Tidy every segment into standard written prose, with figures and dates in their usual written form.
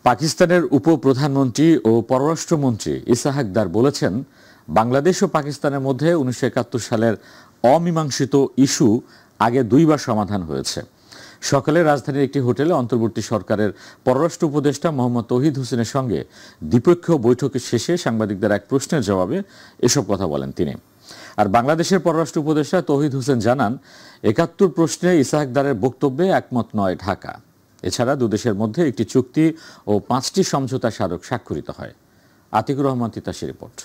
পাকিস্তানের উপপ্রধানমন্ত্রী ও পররাষ্ট্রমন্ত্রী ইসাহাক দার বলেছেন, বাংলাদেশ ও পাকিস্তানের মধ্যে 1971 সালের অমীমাংসিত ইস্যু আগে দুইবার সমাধান হয়েছে। সকালে রাজধানীর একটি হোটেলে অন্তর্বর্তী সরকারের পররাষ্ট্র উপদেষ্টা মোহাম্মদ তৌহিদ হোসেনের সঙ্গে দ্বিপক্ষীয় বৈঠকের শেষে সাংবাদিকদের এক প্রশ্নের জবাবে এসব কথা বলেন তিনি। আর বাংলাদেশের পররাষ্ট্র উপদেষ্টা তৌহিদ হোসেন জানান, 71 প্রশ্নে ইসাহাক দারের বক্তব্যে একমত নয় ঢাকা। এছাড়া দুদেশের মধ্যে একটি চুক্তি ও 5টি সমঝোতা স্মারক স্বাক্ষরিত হয়। আতিকুর রহমান তিতাসের রিপোর্ট।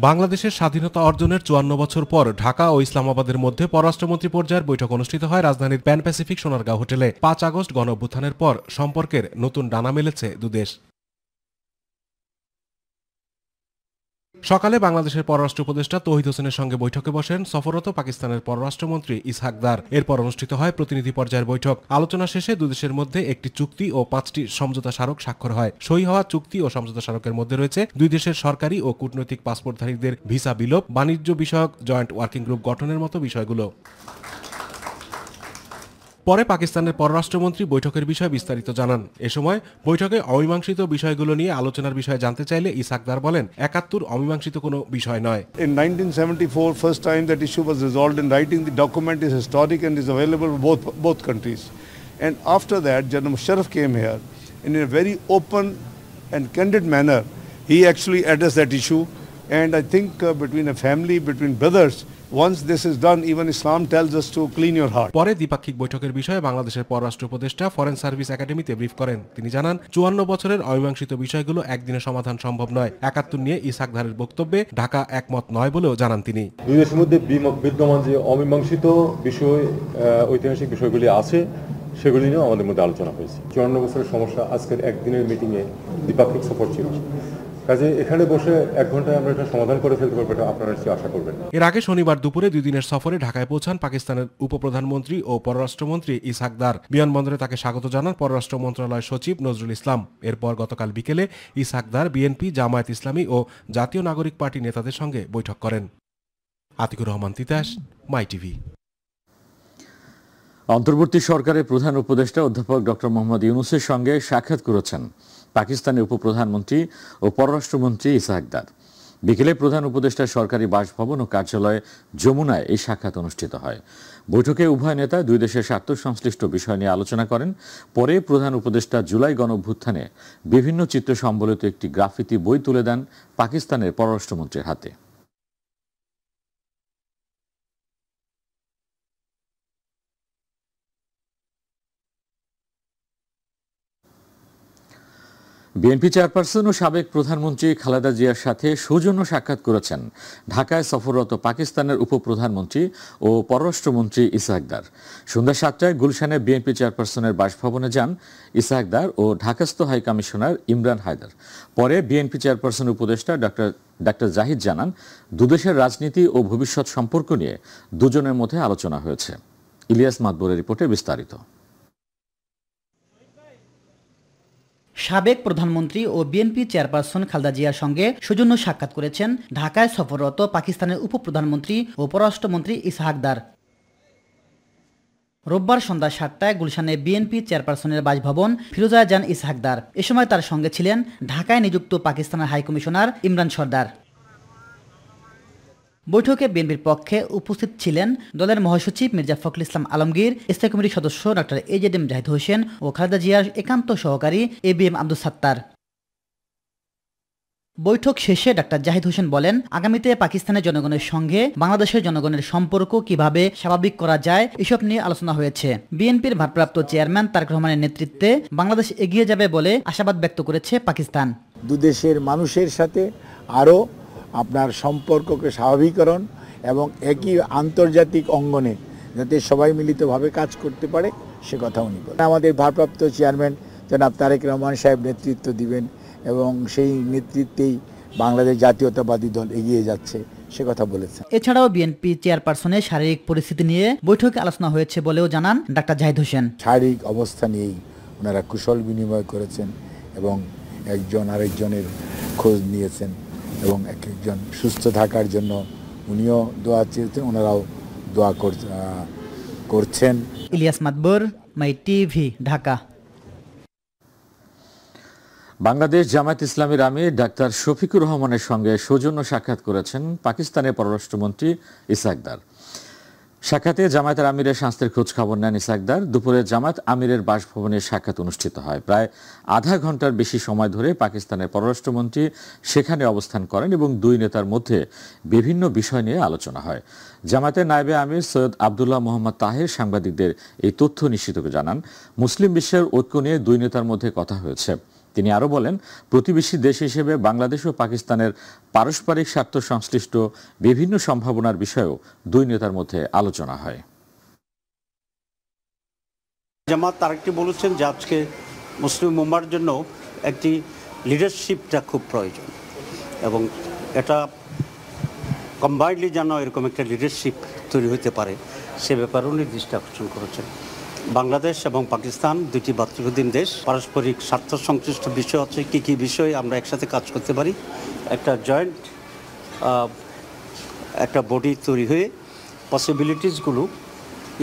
বাংলাদেশের স্বাধীনতা অর্জনের 54 বছর পর ঢাকা ও ইসলামাবাদের মধ্যে পররাষ্ট্রমন্ত্রী পর্যায়ের বৈঠক অনুষ্ঠিত হয় রাজধানীর প্যান প্যাসিফিক সোনারগাঁও হোটেলে। 5 আগস্ট গণঅভ্যুত্থানের পর সম্পর্কের নতুন ডানা মেলেছে দুদেশ। সকালে বাংলাদেশের পররাষ্ট্র উপদেষ্টা তৌহিদ হোসেনের সঙ্গে বৈঠকে বসেন সফররত পাকিস্তানের পররাষ্ট্রমন্ত্রী ইসহাক দার। এরপর অনুষ্ঠিত হয় প্রতিনিধি পর্যায়ের বৈঠক। আলোচনা শেষে দুদেশের মধ্যে একটি চুক্তি ও 5টি সমঝোতা স্মারক স্বাক্ষর হয়। সই হওয়া চুক্তি ও সমঝোতা স্মারকের মধ্যে রয়েছে দুই দেশের সরকারি ও কূটনৈতিক পাসপোর্টধারীদের ভিসা বিলোপ, বাণিজ্য বিষয়ক জয়েন্ট ওয়ার্কিং গ্রুপ গঠনের মতো বিষয়গুলো। পরে পাকিস্তানের পররাষ্ট্রমন্ত্রী বৈঠকের বিষয়ে বিস্তারিত জানান। এ সময় বৈঠকে অমীমাংসিত বিষয়গুলো নিয়ে আলোচনার বিষয়ে জানতে চাইলে ইসহাক দার বলেন, 71 অমীমাংসিত কোনো বিষয় নয়। In 1974, first time that issue was resolved in writing. The document is historic and is available for both countries. And after that, General Musharraf came here in a very open and candid manner. He actually addressed that issue. And I think between a family, between brothers, once this is done, even Islam tells us to clean your heart. পরে দ্বিপাক্ষিক বৈঠকের বিষয়ে বাংলাদেশের পররাষ্ট্র উপদেষ্টা foreign service একাডেমিতে brief করেন। তিনি জানান, 54 বছরের অমীমাংসিত বিষয়গুলো একদিনে সমাধান সম্ভব নয়। 71 নিয়ে ইসহাক দারের বক্তব্যে ঢাকা একমত নয় বলেও জানান তিনি। দুই দেশের মধ্যে বিদ্যমান যে অমীমাংসিত বিষয়, ঐতিহাসিক বিষয়গুলি আছে, সেগুলি নিয়েও আমাদের মধ্যে আলোচনা হয়েছে। 54 বছরের সমস্যা আজকের একদিনের মিটিংয়ে দ্বিপাক্ষিক সফর ছিল। কাজে এখানে বসে 1 ঘন্টায় আমরা এটা সমাধান করে ফেলতে পারবো, এটা আপনারা নিশ্চয়ই আশা করবেন। এর আগে শনিবার দুপুরে 2 দিনের সফরে ঢাকায় পৌঁছান পাকিস্তানের উপপ্রধানমন্ত্রী ও পররাষ্ট্রমন্ত্রী ইসহাক দার। বিমানবন্দরে তাকে স্বাগত জানান পররাষ্ট্র মন্ত্রণালয়ের সচিব নজরুল ইসলাম। এরপর গতকাল বিকেলে ইসহাক দার বিএনপি, জামায়াত ইসলামী ও জাতীয় নাগরিক পার্টি নেতাদের সঙ্গে বৈঠক করেন। আতিকুর রহমান তিতাস, মাই টিভি। অন্তর্বর্তী সরকারের প্রধান উপদেষ্টা অধ্যাপক ডক্টর মোহাম্মদ ইউনূসের সঙ্গে সাক্ষাৎ করেছেন পাকিস্তানের উপপ্রধানমন্ত্রী ও পররাষ্ট্রমন্ত্রী ইসহাক দার। বিকেলে প্রধান উপদেষ্টার সরকারি বাসভবন ও কার্যালয়ে যমুনায় এই সাক্ষাৎ অনুষ্ঠিত হয়। বৈঠকে উভয় নেতা দুই দেশের স্বার্থ সংশ্লিষ্ট বিষয় নিয়ে আলোচনা করেন। পরে প্রধান উপদেষ্টা জুলাই গণঅভ্যুত্থানে বিভিন্ন চিত্র সম্বলিত একটি গ্রাফিতি বই তুলে দেন পাকিস্তানের পররাষ্ট্রমন্ত্রীর হাতে। বিএনপি চেয়ারপারসন ও সাবেক প্রধানমন্ত্রী খালেদা জিয়ার সাথে সৌজন্য সাক্ষাৎ করেছেন ঢাকায় সফররত পাকিস্তানের উপপ্রধানমন্ত্রী ও পররাষ্ট্রমন্ত্রী ইসহাক দার। সন্ধ্যা 7টায় গুলশানে বিএনপি চেয়ারপারসনের বাসভবনে যান ইসহাক দার ও ঢাকাস্থ হাই কমিশনার ইমরান হায়দার। পরে বিএনপি চেয়ারপারসন উপদেষ্টা ডাক্তার জাহিদ জানান, দুদেশের রাজনীতি ও ভবিষ্যৎ সম্পর্ক নিয়ে দুজনের মধ্যে আলোচনা হয়েছে। ইলিয়াস মাতবরের রিপোর্টে বিস্তারিত। সাবেক প্রধানমন্ত্রী ও বিএনপি চেয়ারপারসন খালেদা জিয়ার সঙ্গে সৌজন্য সাক্ষাৎ করেছেন ঢাকায় সফররত পাকিস্তানের উপপ্রধানমন্ত্রী ও পররাষ্ট্রমন্ত্রী ইসহাক দার। রোববার সন্ধ্যা 7টায় গুলশানে বিএনপি চেয়ারপারসনের বাসভবন ফিরোজা যান ইসহাক দার। এ সময় তার সঙ্গে ছিলেন ঢাকায় নিযুক্ত পাকিস্তানের হাইকমিশনার ইমরান সর্দার। বৈঠকে বিএনপির পক্ষে উপস্থিত ছিলেন দলের মহাসচিব মির্জা ফখরুল ইসলাম আলমগীর, স্থায়ী কমিটির সদস্য ডক্টর এজেডএম জাহিদ হোসেন ও খালেদা জিয়ার একান্ত সহকারী এবিএম আব্দুল সাত্তার। বৈঠক শেষে ডাক্তার জাহিদ হোসেন বলেন, আগামীতে পাকিস্তানের জনগণের সঙ্গে বাংলাদেশের জনগণের সম্পর্ক কিভাবে স্বাভাবিক করা যায় এসব নিয়ে আলোচনা হয়েছে। বিএনপির ভারপ্রাপ্ত চেয়ারম্যান তারেক রহমানের নেতৃত্বে বাংলাদেশ এগিয়ে যাবে বলে আশাবাদ ব্যক্ত করেছে পাকিস্তান। দুদেশের মানুষের সাথে আরও আপনার সম্পর্ককে স্বাভাবিকরণ এবং একই আন্তর্জাতিক অঙ্গনে যাতে সবাই মিলিতভাবে কাজ করতে পারে সে কথা উনি বলেন। আমাদের ভারপ্রাপ্ত চেয়ারম্যান জনাব তারেক রহমান সাহেব নেতৃত্ব দিবেন এবং সেই নেতৃত্বেই বাংলাদেশ জাতীয়তাবাদী দল এগিয়ে যাচ্ছে সে কথা বলেছেন। এছাড়াও বিএনপি চেয়ারপারসনের শারীরিক পরিস্থিতি নিয়ে বৈঠকে আলোচনা হয়েছে বলেও জানান ডাক্তার জাহিদ হোসেন। শারীরিক অবস্থা নিয়েই ওনারা কুশল বিনিময় করেছেন এবং একজন আরেকজনের খোঁজ নিয়েছেন এবং এক একজন সুস্থ থাকার জন্য উনিও দোয়া চেয়েছেন, ওনারাও দোয়া করছেন। ইলিয়াস মাতবর, মাই টিভি, ঢাকা। বাংলাদেশ জামায়াত ইসলামীর আমির ডাক্তার শফিকুর রহমানের সঙ্গে সৌজন্য সাক্ষাৎ করেছেন পাকিস্তানের পররাষ্ট্রমন্ত্রী ইসহাক দার। সাক্ষাতে জামায়াতের আমিরের স্বাস্থ্যের খোঁজ খবর নেন ইসহাক দার। দুপুরে জামায়াত আমিরের বাসভবনে সাক্ষাৎ অনুষ্ঠিত হয়। প্রায় আধা ঘন্টার বেশি সময় ধরে পাকিস্তানের পররাষ্ট্রমন্ত্রী সেখানে অবস্থান করেন এবং দুই নেতার মধ্যে বিভিন্ন বিষয় নিয়ে আলোচনা হয়। জামায়াতের নায়েবে আমির সৈয়দ আবদুল্লাহ মোহাম্মদ তাহের সাংবাদিকদের এই তথ্য নিশ্চিত করে জানান, মুসলিম বিশ্বের ঐক্য নিয়ে দুই নেতার মধ্যে কথা হয়েছে। তিনি আরও বলেন, প্রতিবেশী দেশ হিসেবে বাংলাদেশ ও পাকিস্তানের পারস্পরিক স্বার্থ সংশ্লিষ্ট বিভিন্ন সম্ভাবনার বিষয়েও দুই নেতার মধ্যে আলোচনা হয়। জামাত আরেকটি বলেছেন যে আজকে মুসলিম উম্মার জন্য একটি লিডারশিপটা খুব প্রয়োজন এবং এটা কম্বাইন্ডলি যেন এরকম একটা লিডারশিপ তৈরি হতে পারে সে ব্যাপারেও নির্দিষ্ট আকর্ষণ করেছেন। বাংলাদেশ এবং পাকিস্তান দুটি ভাতৃপ্রতিম দেশ, পারস্পরিক স্বার্থ সংশ্লিষ্ট বিষয় আছে, কী কী বিষয়ে আমরা একসাথে কাজ করতে পারি, একটা জয়েন্ট একটা বডি তৈরি হয়ে পসিবিলিটিসগুলো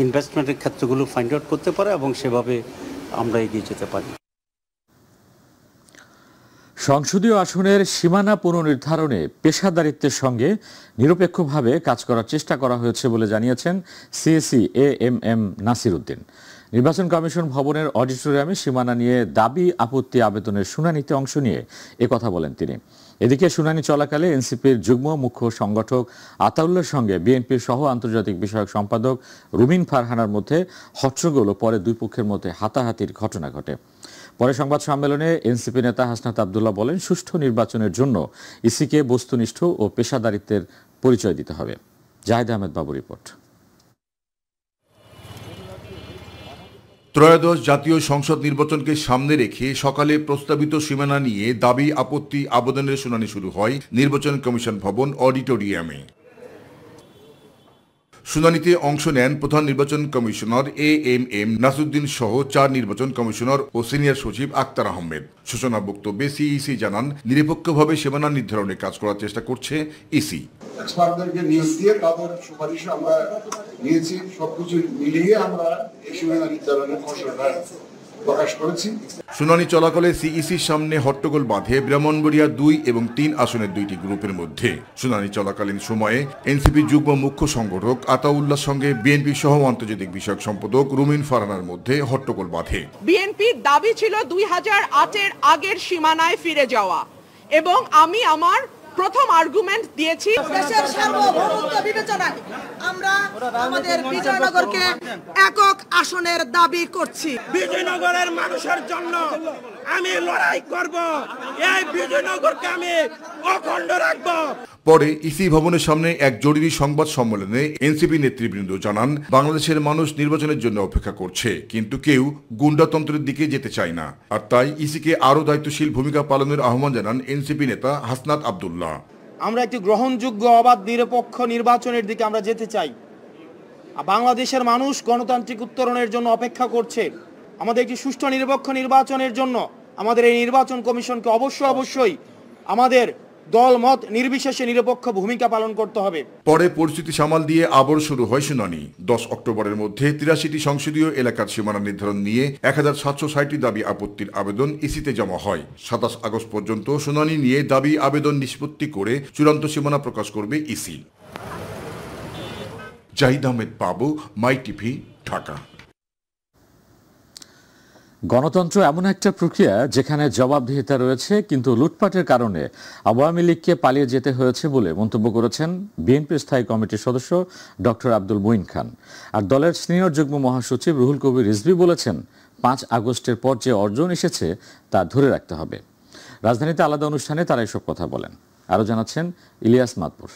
ইনভেস্টমেন্টের ক্ষেত্রগুলো ফাইন্ড আউট করতে পারে এবং সেভাবে আমরা এগিয়ে যেতে পারি। সংসদীয় আসনের সীমানা পুনর্নির্ধারণে পেশাদারিত্বের সঙ্গে নিরপেক্ষভাবে কাজ করার চেষ্টা করা হয়েছে বলে জানিয়েছেন সিএসি এএমএম নাসির উদ্দিন। নির্বাচন কমিশন ভবনের অডিটোরিয়ামে সীমানা নিয়ে দাবি আপত্তি আবেদনের শুনানিতে অংশ নিয়ে একথা বলেন তিনি। এদিকে শুনানি চলাকালে এনসিপির যুগ্ম মুখ্য সংগঠক আতাউল্লাহর সঙ্গে বিএনপির সহ আন্তর্জাতিক বিষয়ক সম্পাদক রুমিন ফারহানার মধ্যে হট্টগোল ও পরে দুই পক্ষের মধ্যে হাতাহাতির ঘটনা ঘটে। পরে সংবাদ সম্মেলনে এনসিপি নেতা হাসনাত আবদুল্লাহ বলেন, সুষ্ঠু নির্বাচনের জন্য ইসিকে বস্তুনিষ্ঠ ও পেশাদারিত্বের পরিচয় দিতে হবে। জাহিদ আহমেদ বাবু রিপোর্ট। ত্রয়োদশ জাতীয় সংসদ নির্বাচনকে সামনে রেখে সকালে প্রস্তাবিত সীমানা নিয়ে দাবি আপত্তি আবেদনের শুনানি শুরু হয় নির্বাচন কমিশন ভবন অডিটোরিয়ামে। শুনানিতে অংশ নেন প্রধান নির্বাচন কমিশনার এএমএম নাসিরউদ্দিন সহ 4 নির্বাচন কমিশনার ও সিনিয়র সচিব আক্তার আহমেদ। সূচনা বক্তব্যে সিইসি জানান, নিরপেক্ষভাবে সীমানা নির্ধারণে কাজ করার চেষ্টা করছে ইসি। এক্সপার্টদেরকে নিয়োগ দিয়ে তাদের সুপারিশ আমরা নিয়েছি, সবকিছু মিলিয়ে আমরা এই সীমানা নির্ধারণের খসড়া প্রকাশ করেছি। শুনানি চলাকালে সিইসির সামনে হট্টগোল বাঁধে ব্রাহ্মণবাড়িয়া 2 এবং 3 আসনের দুইটি গ্রুপের মধ্যে। শুনানি চলাকালীন সময়ে এনসিপি যুগ্ম মুখ্য সংগঠক আতাউল্লাহর সঙ্গে বিএনপি সহ আন্তর্জাতিক বিষয়ক সম্পাদক রুমিন ফারহানার মধ্যে হট্টগোল বাঁধে। বিএনপির দাবি ছিল 2008-এর আগের সীমানায় ফিরে যাওয়া এবং আমি আমার প্রথম আর্গুমেন্ট দিয়েছি দেশের সার্বভৌমত্ব বিবেচনায় আমরা আমাদের বিজয়নগরকে একক আসনের দাবি করছি। বিজয়নগরের মানুষের জন্য আমি লড়াই করব, এই বিজয়নগরকে আমি অখণ্ড রাখব। পরে ইসি ভবনের সামনে এক জরুরি সংবাদ সম্মেলনে এনসিপি নেতৃবৃন্দ জানান, বাংলাদেশের মানুষ নির্বাচনের জন্য অপেক্ষা করছে, কিন্তু কেউ গুন্ডাতন্ত্রের দিকে যেতে চায় না। আর তাই ইসিকে আরও দায়িত্বশীল ভূমিকা পালনের আহ্বান জানান এনসিপি নেতা হাসনাত আবদুল্লাহ। আমরা একটি গ্রহণযোগ্য অবাধ নিরপেক্ষ নির্বাচনের দিকে আমরা যেতে চাই। বাংলাদেশের মানুষ গণতান্ত্রিক উত্তরণের জন্য অপেক্ষা করছে। আমাদের একটি সুষ্ঠু নিরপেক্ষ নির্বাচনের জন্য আমাদের এই নির্বাচন কমিশনকে অবশ্যই আমাদের দল মত নির্বিশেষে নিরপেক্ষ ভূমিকা পালন করতে হবে। পরে পরিস্থিতি সামাল দিয়ে আবার শুরু হয় শুনানি। 10 অক্টোবরের মধ্যে 83টি সংসদীয় এলাকার সীমানা নির্ধারণ নিয়ে 1760টি দাবি আপত্তির আবেদন ইসিতে জমা হয়। 27 আগস্ট পর্যন্ত শুনানি নিয়ে দাবি আবেদন নিষ্পত্তি করে চূড়ান্ত সীমানা প্রকাশ করবে ইসি। জাহিদ আহমেদ বাবু, মাই টিভি, ঢাকা। গণতন্ত্র এমন একটা প্রক্রিয়া যেখানে জবাবদিহিতা রয়েছে, কিন্তু লুটপাটের কারণে আওয়ামী লীগকে পালিয়ে যেতে হয়েছে বলে মন্তব্য করেছেন বিএনপির স্থায়ী কমিটির সদস্য ডক্টর আব্দুল মুইন খান। আর দলের সিনিয়র যুগ্ম মহাসচিব রুহুল কবির রিজভী বলেছেন, 5 আগস্টের পর যে অর্জন এসেছে তা ধরে রাখতে হবে। রাজধানীতে আলাদা অনুষ্ঠানে তারা এসব কথা বলেন। আরও জানাচ্ছেন ইলিয়াস মাতবর।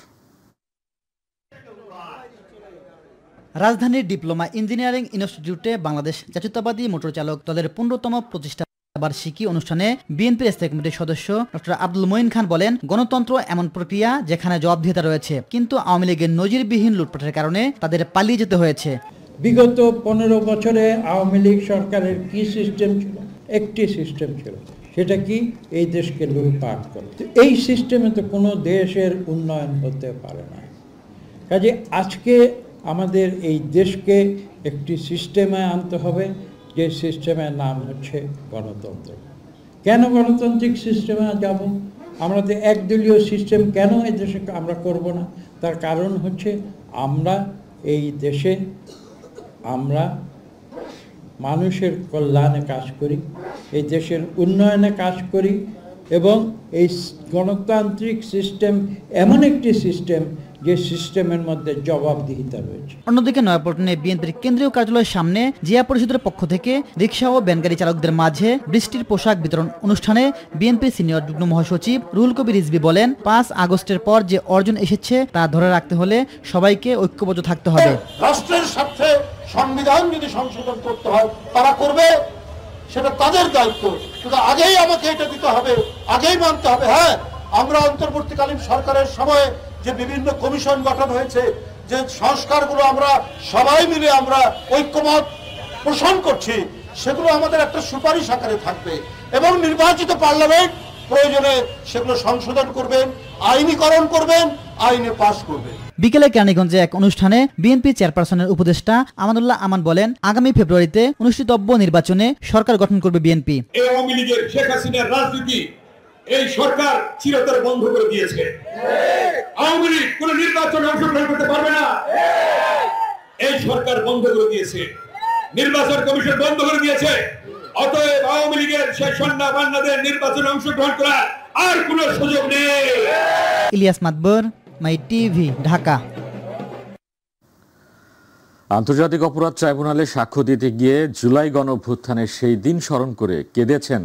রাজধানীর ডিপ্লোমা ইঞ্জিনিয়ারিং ইনস্টিটিউটে বাংলাদেশ জাতীয়তাবাদী মোটর চালক দলের 15তম প্রতিষ্ঠা বার্ষিকী অনুষ্ঠানে বিএনপির স্থায়ী কমিটির সদস্য ডক্টর আব্দুল মুইন খান বলেন, গণতন্ত্র এমন প্রক্রিয়া যেখানে জবাবদিহিতা রয়েছে, কিন্তু আওয়ামী লীগের নজিরবিহীন লুটপাটের কারণে তাদের পালিয়ে যেতে হয়েছে। বিগত 15 বছরে আওয়ামী লীগ সরকারের কি সিস্টেম ছিল? একটি সিস্টেম ছিল, সেটা কি? এই দেশকে লুটপাট করে। এই সিস্টেমে তো কোনো দেশের উন্নয়ন হতে পারে না। কাজে আজকে আমাদের এই দেশকে একটি সিস্টেমে আনতে হবে, যে সিস্টেমের নাম হচ্ছে গণতন্ত্র। কেন গণতান্ত্রিক সিস্টেমে যাব? আমরা তো একদলীয় সিস্টেম কেন এই দেশে আমরা করব না? তার কারণ হচ্ছে আমরা এই দেশে মানুষের কল্যাণে কাজ করি, এই দেশের উন্নয়নে কাজ করি, এবং এই গণতান্ত্রিক সিস্টেম এমন একটি সিস্টেম যে সিস্টেমের মধ্যে জবাবদিহিতা রয়েছে। অন্যদিকে নয়াপল্টনে বিএনপির কেন্দ্রীয় কার্যালয়ের সামনে জিয়া পরিষদের পক্ষ থেকে রিকশা ও ভ্যানগাড়ি চালকদের মাঝে বৃষ্টির পোশাক বিতরণ অনুষ্ঠানে বিএনপির সিনিয়র যুগ্ম মহাসচিব রুহুল কবির রিজভী বলেন, 5 আগস্টের পর যে অর্জন এসেছে তা ধরে রাখতে হলে সবাইকে ঐক্যবদ্ধ থাকতে হবে। রাষ্ট্রের স্বার্থে সংবিধান যদি সংশোধন করতে হয় তারা করবে, সেটা তাদের দায়িত্ব। কিন্তু আগেই আমাকে এটা দিতে হবে, আগেই মানতে হবে। হ্যাঁ, আমরা অন্তর্বর্তীকালীন সরকারের সময়ে যে বিভিন্ন কমিশন গঠন হয়েছে, যে সংস্কারগুলো আমরা সবাই মিলে আমরা ঐক্যমত পোষণ করছি, সেগুলো আমাদের একটা সুপারিশ আকারে থাকবে এবং নির্বাচিত পার্লামেন্ট প্রয়োজনে সেগুলো সংশোধন করবেন, আইনীকরণ করবেন, আইনে পাস করবেন। বিকেলে কেরানীগঞ্জে এক অনুষ্ঠানে বিএনপি চেয়ারপারসনের উপদেষ্টা আমানুল্লাহ আমান বলেন, আগামী ফেব্রুয়ারিতে অনুষ্ঠিতব্য নির্বাচনে সরকার গঠন করবে বিএনপি। আওয়ামী লীগের শেখ হাসিনার রাজনীতি এই সরকার চিরতরে বন্ধ করে দিয়েছে। আওয়ামী লীগ কোন নির্বাচনে অংশগ্রহণ করতে পারবে না, এই সরকার বন্ধ করে দিয়েছে। নির্বাচন কমিশন বন্ধ করে দিয়েছে। অতএব আওয়ামী লীগের শেষ সন্ধ্যা বান্নাদের নির্বাচনে অংশগ্রহণ করার আর কোন সুযোগ নেই। ইলিয়াস মাতবর, মাই টিভি, ঢাকা। আন্তর্জাতিক অপরাধ ট্রাইব্যুনালে সাক্ষ্য দিতে গিয়ে জুলাই গণঅভ্যুত্থানের সেই দিন স্মরণ করে কেঁদেছেন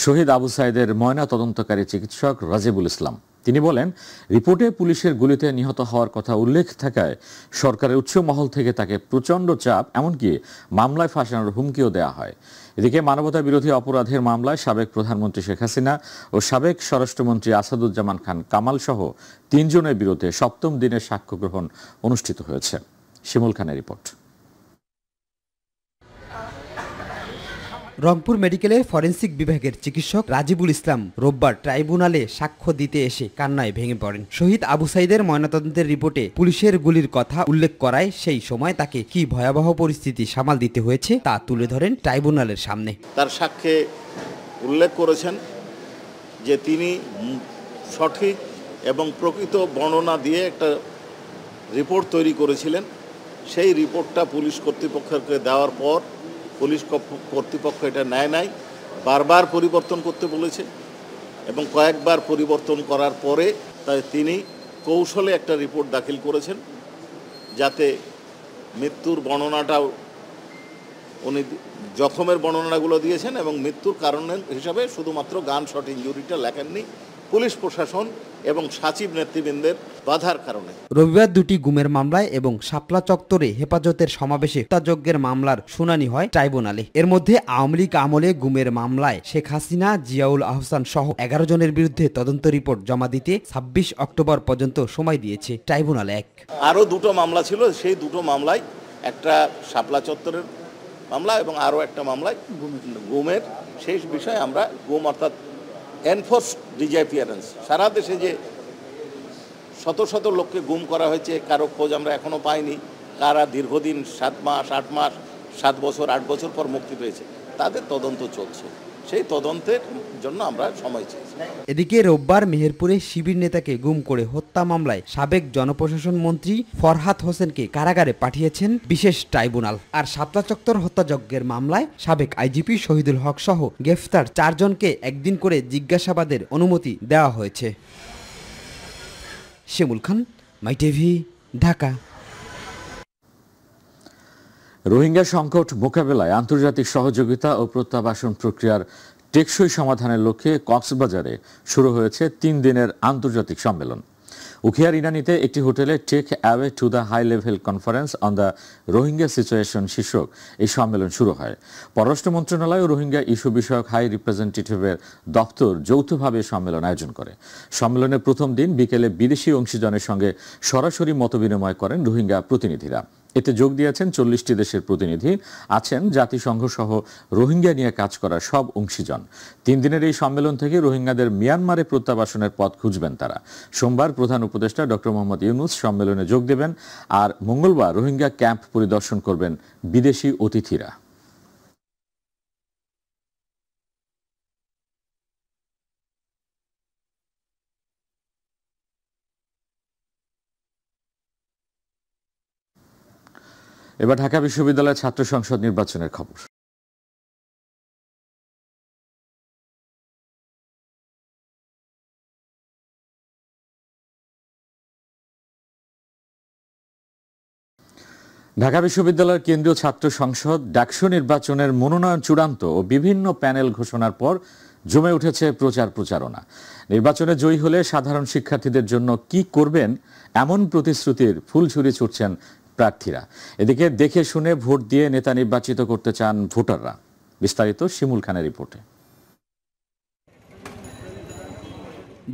শহীদ আবু সাইদের ময়না তদন্তকারী চিকিৎসক রাজিবুল ইসলাম। তিনি বলেন, রিপোর্টে পুলিশের গুলিতে নিহত হওয়ার কথা উল্লেখ থাকায় সরকারের উচ্চ মহল থেকে তাকে প্রচণ্ড চাপ, এমনকি মামলায় ফাঁসানোর হুমকিও দেওয়া হয়। এদিকে মানবতা বিরোধী অপরাধের মামলায় সাবেক প্রধানমন্ত্রী শেখ হাসিনা ও সাবেক স্বরাষ্ট্রমন্ত্রী আসাদুজ্জামান খান কামাল সহ 3 জনের বিরুদ্ধে 7ম দিনের সাক্ষ্য গ্রহণ অনুষ্ঠিত হয়েছে। শিমুল খানের রিপোর্ট। রংপুর মেডিকেলের ফরেনসিক বিভাগের চিকিৎসক রাজিবুল ইসলাম রোববার ট্রাইব্যুনালে সাক্ষ্য দিতে এসে কান্নায় ভেঙে পড়েন। শহীদ আবু সাইদের ময়নাতদন্তের রিপোর্টে পুলিশের গুলির কথা উল্লেখ করায় সেই সময় তাকে কি ভয়াবহ পরিস্থিতি সামাল দিতে হয়েছে তা তুলে ধরেন ট্রাইব্যুনালের সামনে। তার সাক্ষ্যে উল্লেখ করেছেন যে তিনি সঠিক এবং প্রকৃত বর্ণনা দিয়ে একটা রিপোর্ট তৈরি করেছিলেন। সেই রিপোর্টটা পুলিশ কর্তৃপক্ষকে দেওয়ার পর পুলিশ কর্তৃপক্ষ এটা নেয় নাই, বারবার পরিবর্তন করতে বলেছে এবং কয়েকবার পরিবর্তন করার পরে তাই তিনি কৌশলে একটা রিপোর্ট দাখিল করেছেন, যাতে মৃত্যুর বর্ণনাটাও উনি জখমের বর্ণনাগুলো দিয়েছেন এবং মৃত্যুর কারণ হিসাবে শুধুমাত্র গান শট ইনজুরিটা লেখেননি, পুলিশ প্রশাসন এবং সচিব নেতৃবৃন্দের বাধার কারণে। রবিবার 2টি গুমের মামলায় এবং শাপলা চত্বরে হেফাজতের সমাবেশে হত্যাযজ্ঞের মামলার শুনানি হয় ট্রাইব্যুনালে। এর মধ্যে আওয়ামী লীগ আমলে গুমের মামলায় শেখ হাসিনা, জিয়াউল আহসান সহ 11 জনের বিরুদ্ধে তদন্ত রিপোর্ট জমা দিতে 26 অক্টোবর পর্যন্ত সময় দিয়েছে ট্রাইব্যুনাল 1। আরও 2টো মামলা ছিল, সেই 2টো মামলায় একটা শাপলা চত্বরের মামলা এবং আরও একটা মামলায় গুমের। সেই বিষয়ে আমরা গুম অর্থাৎ এনফোর্স ডিসঅ্যাপিয়ারেন্স, সারা দেশে যে শত শত লোককে গুম করা হয়েছে, কারো খোঁজ আমরা এখনও পাইনি, কারা দীর্ঘদিন 7 মাস 8 মাস 7 বছর 8 বছর পর মুক্তি পেয়েছে, তাদের তদন্ত চলছে। সেই তদন্তের জন্য আমরা সময় চাইছি। এদিকে রোববার মেহেরপুরে শিবির নেতাকে গুম করে হত্যা মামলায় সাবেক জনপ্রশাসন মন্ত্রী ফরহাদ হোসেনকে কারাগারে পাঠিয়েছেন বিশেষ ট্রাইব্যুনাল। আর শাপলা চত্বর হত্যাযজ্ঞের মামলায় সাবেক আইজিপি শহীদুল হক সহ গ্রেফতার 4 জনকে একদিন করে জিজ্ঞাসাবাদের অনুমতি দেওয়া হয়েছে। শিমুল খান, মাই টিভি, ঢাকা। রোহিঙ্গা সংকট মোকাবেলায় আন্তর্জাতিক সহযোগিতা ও প্রত্যাবাসন প্রক্রিয়ার টেকসই সমাধানের লক্ষ্যে কক্সবাজারে শুরু হয়েছে 3 দিনের আন্তর্জাতিক সম্মেলন। উখিয়ার ইনানীতে একটি হোটেলে take away to the high level conference on the Rohingya situation শীর্ষক এই সম্মেলন শুরু হয়। পররাষ্ট্র মন্ত্রণালয় ও রোহিঙ্গা ইস্যু বিষয়ক হাই রিপ্রেজেন্টেটিভের দপ্তর যৌথভাবে সম্মেলন আয়োজন করে। সম্মেলনের প্রথম দিন বিকেলে বিদেশি অংশীজনের সঙ্গে সরাসরি মতবিনিময় করেন রোহিঙ্গা প্রতিনিধিরা। এতে যোগ দিয়েছেন 40টি দেশের প্রতিনিধি, আছেন জাতিসংঘ সহ রোহিঙ্গা নিয়ে কাজ করা সব অংশীজন। 3 দিনের এই সম্মেলন থেকে রোহিঙ্গাদের মিয়ানমারে প্রত্যাবাসনের পথ খুঁজবেন তারা। সোমবার প্রধান উপদেষ্টা ডক্টর মোহাম্মদ ইউনূস সম্মেলনে যোগ দেবেন, আর মঙ্গলবার রোহিঙ্গা ক্যাম্প পরিদর্শন করবেন বিদেশি অতিথিরা। এবার ঢাকা বিশ্ববিদ্যালয়ের ছাত্র সংসদ নির্বাচনের খবর। ঢাকা বিশ্ববিদ্যালয়ের কেন্দ্রীয় ছাত্র সংসদ ডাকসু নির্বাচনের মনোনয়ন চূড়ান্ত ও বিভিন্ন প্যানেল ঘোষণার পর জমে উঠেছে প্রচারণা। নির্বাচনে জয়ী হলে সাধারণ শিক্ষার্থীদের জন্য কি করবেন এমন প্রতিশ্রুতির ফুলঝুরি ছুটছেন প্রার্থীরা। এদিকে দেখে শুনে ভোট দিয়ে নেতা নির্বাচিত করতে চান ভোটাররা। বিস্তারিত শিমুল খানের রিপোর্টে।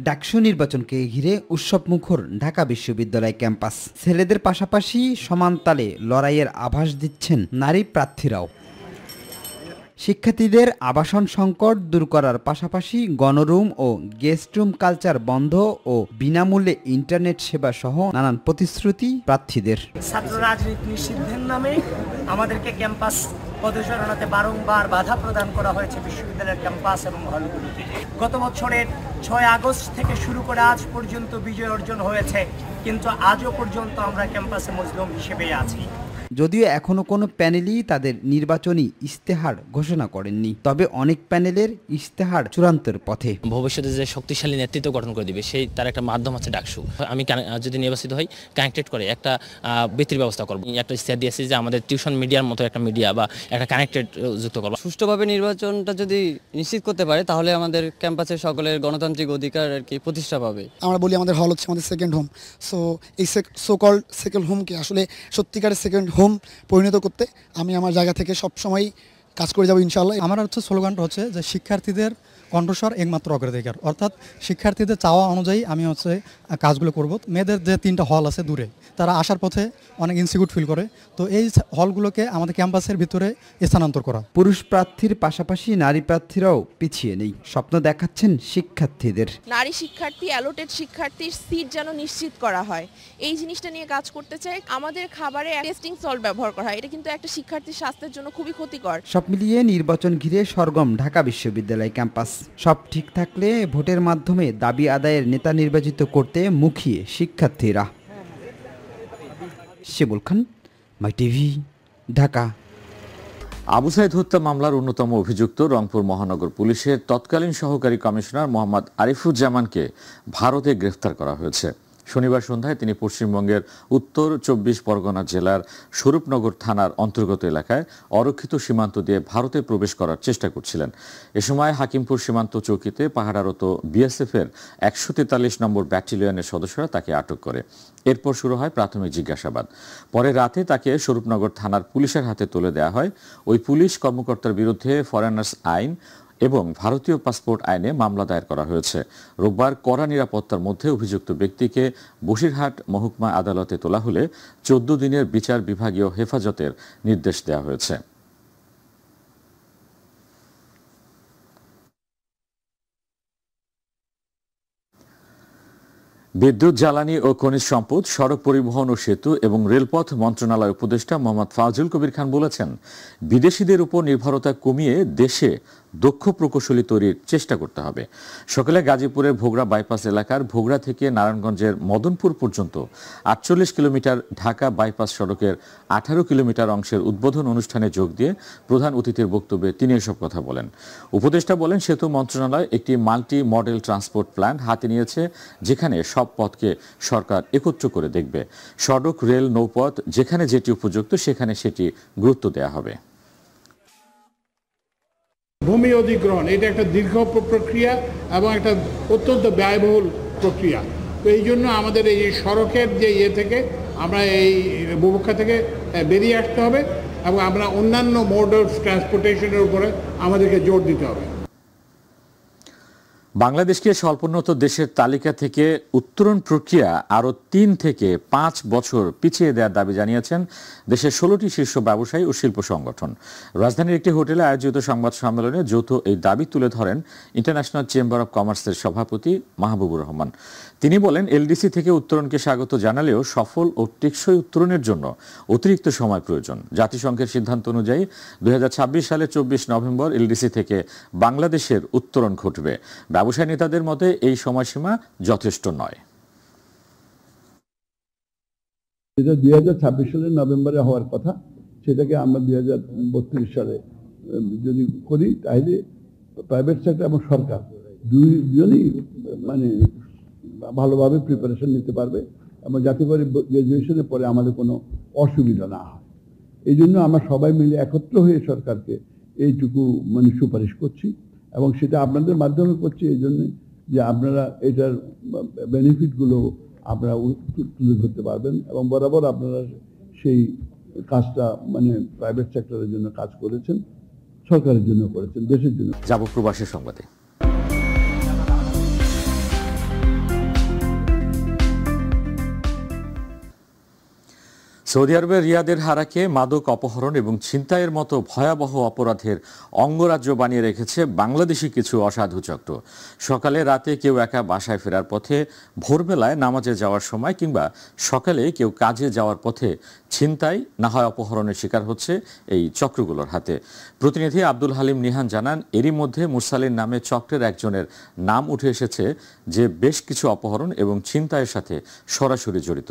ডাকসু নির্বাচনকে ঘিরে উৎসবমুখর ঢাকা বিশ্ববিদ্যালয় ক্যাম্পাস। ছেলেদের পাশাপাশি সমান তালে লড়াইয়ের আভাস দিচ্ছেন নারী প্রার্থীরাও। শিক্ষার্থীদের আবাসন সংকট দূর করার পাশাপাশি গণরুম ও গেস্ট রুম কালচার বন্ধ ও বিনামূল্যে ইন্টারনেট সেবা সহ নানান প্রতিশ্রুতি প্রার্থীদের। ছাত্র রাজনীতি নিষিদ্ধের নামে আমাদেরকে ক্যাম্পাস পদচারণাতে বারংবার বাধা প্রদান করা হয়েছে বিশ্ববিদ্যালয়ের ক্যাম্পাস এবং হলগুলোতে। গত বছরের 6 আগস্ট থেকে শুরু করে আজ পর্যন্ত বিজয় অর্জন হয়েছে, কিন্তু আজও পর্যন্ত আমরা ক্যাম্পাসে মজলুম হিসেবেই আছি। যদিও এখনো কোনো প্যানেলই তাদের নির্বাচনী ইশতেহার ঘোষণা করেননি, তবে অনেক প্যানেলের ইশতেহার চূড়ান্তের পথে। ভবিষ্যতে যে শক্তিশালী নেতৃত্ব গঠন করে দিবে সেই তার একটা মাধ্যম আছে ডাকসু। আমি যদি নির্বাচিত হই, কানেক্টেড করে একটা বৃত্তির ব্যবস্থা করবো। একটা ইশতেহার দিয়েছি যে আমাদের টিউশন মিডিয়ার মতো একটা মিডিয়া বা একটা কানেক্টেড যুক্ত করবো। সুষ্ঠুভাবে নির্বাচনটা যদি নিশ্চিত করতে পারে তাহলে আমাদের ক্যাম্পাসের সকলের গণতান্ত্রিক অধিকার আর কি প্রতিষ্ঠা পাবে। আমরা বলি আমাদের হল হচ্ছে আমাদের সেকেন্ড হোম। সো এই সো কল্ড সেকেন্ড হোমকে আসলে সত্যিকারের সেকেন্ড হোম পরিণত করতে আমি আমার জায়গা থেকে সবসময় কাজ করে যাব ইনশাআল্লাহ। আমার হচ্ছে স্লোগানটা হচ্ছে যে শিক্ষার্থীদের কণ্ঠস্বর একমাত্র অগ্রাধিকার, অর্থাৎ শিক্ষার্থীদের চাওয়া অনুযায়ী আমি হচ্ছে কাজগুলো করব। মেয়েদের যে 3টা হল আছে দূরে, তারা আসার পথে অনেক ইনসিকিউর ফিল করে, তো এই হলগুলোকে আমাদের ক্যাম্পাসের ভিতরে স্থানান্তর করা। পুরুষ প্রার্থীর পাশাপাশি নারী প্রার্থীরাও পিছিয়ে নেই, স্বপ্ন দেখাচ্ছেন শিক্ষার্থীদের। নারী শিক্ষার্থী, অ্যালোটেড শিক্ষার্থীর সিট যেন নিশ্চিত করা হয়, এই জিনিসটা নিয়ে কাজ করতে চাই। আমাদের খাবারে টেস্টিং সল্ট ব্যবহার করা হয়, এটা কিন্তু একটা শিক্ষার্থীর স্বাস্থ্যের জন্য খুবই ক্ষতিকর। সব মিলিয়ে নির্বাচন ঘিরে সরগম ঢাকা বিশ্ববিদ্যালয় ক্যাম্পাস। সব ঠিক থাকলে ভোটের মাধ্যমে দাবি আদায়ের নেতা নির্বাচিত করতে মুখিয়ে শিক্ষার্থীরা। শিমুল খান, মাই টিভি, ঢাকা। আবু সাইদ হত্যা মামলার অন্যতম অভিযুক্ত রংপুর মহানগর পুলিশের তৎকালীন সহকারী কমিশনার মোহাম্মদ আরিফুজ্জামানকে ভারতে গ্রেফতার করা হয়েছে। শনিবার সন্ধ্যায় তিনি পশ্চিমবঙ্গের উত্তর 24 পরগনা জেলার স্বরূপনগর থানার অন্তর্গত এলাকায় অরক্ষিত সীমান্ত দিয়ে ভারতে প্রবেশ করার চেষ্টা করছিলেন। এ সময় হাকিমপুর সীমান্ত চৌকিতে পাহারারত বিএসএফের 143 নম্বর ব্যাটালিয়নের সদস্যরা তাকে আটক করে। এরপর শুরু হয় প্রাথমিক জিজ্ঞাসাবাদ। পরে রাতে তাকে স্বরূপনগর থানার পুলিশের হাতে তুলে দেওয়া হয়। ওই পুলিশ কর্মকর্তার বিরুদ্ধে ফরেনার্স আইন এবং ভারতীয় পাসপোর্ট আইনে মামলা দায়ের করা হয়েছে। রোববার কড়া নিরাপত্তার মধ্যে অভিযুক্ত ব্যক্তিকে বসিরহাট মহকুমা আদালতে তোলা হলে 14 দিনের বিচার বিভাগীয় হেফাজতের নির্দেশ দেওয়া হয়েছে। বিদ্যুৎ, জ্বালানি ও খনিজ সম্পদ, সড়ক পরিবহন ও সেতু এবং রেলপথ মন্ত্রণালয় উপদেষ্টা মোহাম্মদ ফাজুল কবির খান বলেছেন, বিদেশিদের উপর নির্ভরতা কমিয়ে দেশে দক্ষ প্রকৌশলী তৈরির চেষ্টা করতে হবে। সকালে গাজীপুরের ভোগড়া বাইপাস এলাকার ভোগড়া থেকে নারায়ণগঞ্জের মদনপুর পর্যন্ত 48 কিলোমিটার ঢাকা বাইপাস সড়কের 18 কিলোমিটার অংশের উদ্বোধন অনুষ্ঠানে যোগ দিয়ে প্রধান অতিথির বক্তব্যে তিনি এসব কথা বলেন। উপদেষ্টা বলেন, সেতু মন্ত্রণালয় একটি মাল্টি মডেল ট্রান্সপোর্ট প্ল্যান হাতে নিয়েছে, যেখানে সব পথকে সরকার একত্র করে দেখবে। সড়ক, রেল, নৌপথ যেখানে যেটি উপযুক্ত সেখানে সেটি গুরুত্ব দেওয়া হবে। ভূমি অধিগ্রহণ এটা একটা দীর্ঘ প্রক্রিয়া এবং একটা অত্যন্ত ব্যয়বহুল প্রক্রিয়া। তো এই জন্য আমাদের এই সড়কের যে থেকে আমরা এই বুভুক্ষা থেকে বেরিয়ে আসতে হবে এবং আমরা অন্যান্য মোড অফ ট্রান্সপোর্টেশনের উপরে আমাদেরকে জোর দিতে হবে। বাংলাদেশকে স্বল্পোন্নত দেশের তালিকা থেকে উত্তরণ প্রক্রিয়া আরও 3 থেকে 5 বছর পিছিয়ে দেওয়ার দাবি জানিয়েছেন দেশের 16টি শীর্ষ ব্যবসায়ী ও শিল্প সংগঠন। রাজধানীর একটি হোটেলে আয়োজিত সংবাদ সম্মেলনে যৌথ এই দাবি তুলে ধরেন ইন্টারন্যাশনাল চেম্বার অব কমার্সের সভাপতি মাহবুবুর রহমান। তিনি বলেন, এলডিসি থেকে উত্তরণকে স্বাগত জানালেও সফল ও টেকসই উত্তরণের জন্য অতিরিক্ত সময় প্রয়োজন। জাতিসংঘের সিদ্ধান্ত অনুযায়ী 2026 সালের 24 নভেম্বর এলডিসি থেকে বাংলাদেশের উত্তরণ ঘটবে। ব্যবসায়ী নেতাদের মতে এই সময়সীমা যথেষ্ট নয়। যেটা 2026 সালের নভেম্বরে হওয়ার কথা, সেটাকে আমরা 2032 সালে যদি করি, তাহলে প্রাইভেট সেক্টর এবং সরকার দুজনই মানে ভালোভাবে প্রিপারেশন নিতে পারবে এবং যাতে করে গ্র্যাজুয়েশনের পরে আমাদের কোনো অসুবিধা না হয়। এই জন্য আমরা সবাই মিলে একত্র হয়ে সরকারকে এইটুকু মানে সুপারিশ করছি এবং সেটা আপনাদের মাধ্যমে করছি এই জন্য যে আপনারা এটার বেনিফিটগুলো আপনারা তুলে ধরতে পারবেন এবং বরাবর আপনারা সেই কাজটা মানে প্রাইভেট সেক্টরের জন্য কাজ করেছেন, সরকারের জন্য করেছেন, দেশের জন্য। যাব প্রবাসী সংবাদে। সৌদি আরবের রিয়াদের হারাকে মাদক অপহরণ এবং ছিনতাইয়ের মতো ভয়াবহ অপরাধের অঙ্গরাজ্য বানিয়ে রেখেছে বাংলাদেশি কিছু অসাধু চক্র। সকালে রাতে কেউ একা বাসায় ফেরার পথে, ভোরবেলায় নামাজে যাওয়ার সময় কিংবা সকালে কেউ কাজে যাওয়ার পথে ছিনতাই না হয় অপহরণের শিকার হচ্ছে এই চক্রগুলোর হাতে। প্রতিনিধি আব্দুল হালিম নিহান জানান, এরই মধ্যে মুরসালিন নামে চক্রের একজনের নাম উঠে এসেছে যে বেশ কিছু অপহরণ এবং ছিনতাইয়ের সাথে সরাসরি জড়িত।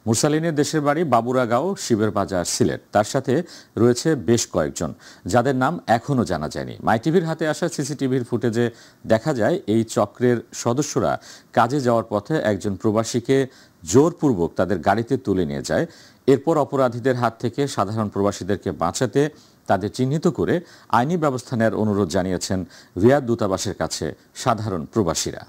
মুরসালিনের দেশের বাড়ি বাবুরাগাঁও, শিবের বাজার, সিলেট। তার সাথে রয়েছে বেশ কয়েকজন যাদের নাম এখনও জানা যায়নি। মাইটিভির হাতে আসা সিসিটিভির ফুটেজে দেখা যায় এই চক্রের সদস্যরা কাজে যাওয়ার পথে একজন প্রবাসীকে জোরপূর্বক তাদের গাড়িতে তুলে নিয়ে যায়। এরপর অপরাধীদের হাত থেকে সাধারণ প্রবাসীদেরকে বাঁচাতে তাদের চিহ্নিত করে আইনি ব্যবস্থা নেওয়ার অনুরোধ জানিয়েছেন রিয়াদ দূতাবাসের কাছে সাধারণ প্রবাসীরা।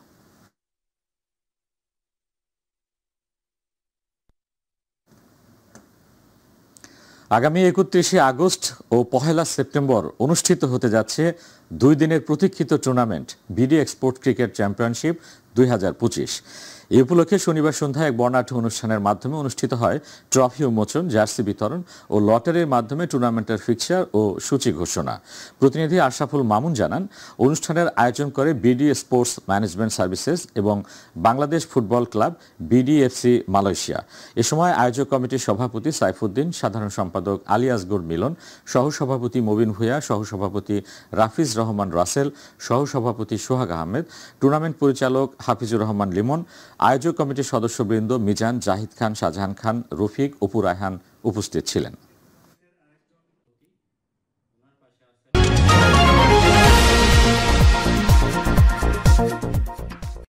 আগামী 31শে আগস্ট ও 1 সেপ্টেম্বর অনুষ্ঠিত হতে যাচ্ছে 2 দিনের প্রতীক্ষিত tournament BD export cricket championship 2025। এই উপলক্ষে শনিবার সন্ধ্যায় এক বর্ণাঢ্য অনুষ্ঠানের মাধ্যমে অনুষ্ঠিত হয় ট্রফি উন্মোচন, জার্সি বিতরণ ও লটারির মাধ্যমে টুর্নামেন্টের ফিক্সার ও সূচি ঘোষণা। প্রতিনিধি আশরাফুল মামুন জানান, অনুষ্ঠানের আয়োজন করে বিডি স্পোর্টস ম্যানেজমেন্ট সার্ভিসেস এবং Bangladesh football club BDFC Malaysia. এ সময় আয়োজক কমিটির সভাপতি সাইফুদ্দিন, সাধারণ সম্পাদক আলী আসগর মিলন, সহসভাপতি মবিন ভূঁইয়া, সহসভাপতি রাফিজ রহমান রাসেল, সহসভাপতি সোহাগ আহমেদ, টুর্নামেন্ট পরিচালক হাফিজুর রহমান লিমন, আয়োজক কমিটির সদস্যবৃন্দ মিজান, জাহিদ খান, শাহজাহান খান, রফিক, অপু রায়হান উপস্থিত ছিলেন।